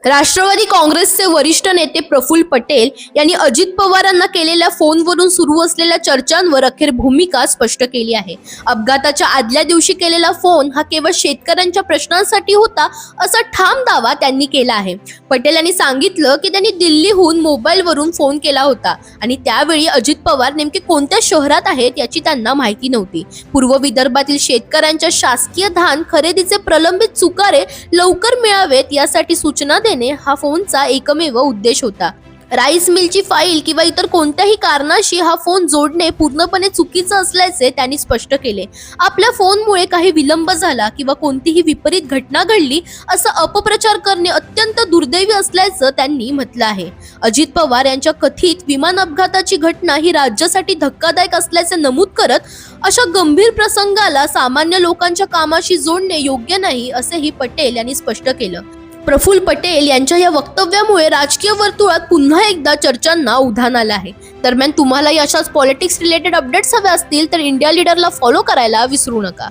राष्ट्रवादी काँग्रेसचे वरिष्ठ नेते प्रफुल्ल पटेल यांनी अजित पवारांना केलेल्या फोनवरून सुरू असलेल्या चर्चांवर अखेर भूमिका स्पष्ट केली आहे। अपघाताच्या आदल्या दिवशी केलेला फोन हा केवळ शेतकऱ्यांच्या प्रश्नांसाठी होता असा ठाम दावा त्यांनी केला आहे। पटेल यांनी सांगितलं की त्यांनी दिल्लीहून मोबाईलवरून फोन केला होता आणि त्यावेळी अजित पवार नेमके कोणत्या शहरात आहेत याची त्यांना माहिती नव्हती। पूर्व विदर्भातील शेतकऱ्यांच्या शासकीय धान खरेदीचे प्रलंबित चुकारे लवकर मिळावेत यासाठी सूचना देणे हा फोनचा एकमेव उद्देश होता। राईस मिलची फाईल किंवा इतर कोणत्याही कारणाशी हा फोन जोडणे पूर्णपणे चुकीचे असल्याचे त्यांनी स्पष्ट केले। आपल्या फोनमुळे काही विलंब झाला किंवा कोणतीही विपरीत घटना घडली असा अपप्रचार करणे अत्यंत दुर्दैवी असल्याचं त्यांनी म्हटलं आहे। अजित पवार यांच्या कथित विमान अपघाताची घटना ही राज्यासाठी धक्कादायक असल्याचे नमूद करत अशा गंभीर प्रसंगाला सामान्य लोकांच्या कामाशी जोडणे योग्य नाही असेही पटेल यांनी स्पष्ट केलं। प्रफुल्ल पटेल यांच्या या वक्तव्यामुळे राजकीय वर्तुळात पुन्हा एकदा चर्चांना उधाण आलं आहे। दरम्यान तुम्हालाही अशाच पॉलिटिक्स रिलेटेड अपडेट्स हवे असतील तर इंडिया लीडरला फॉलो करायला विसरू नका।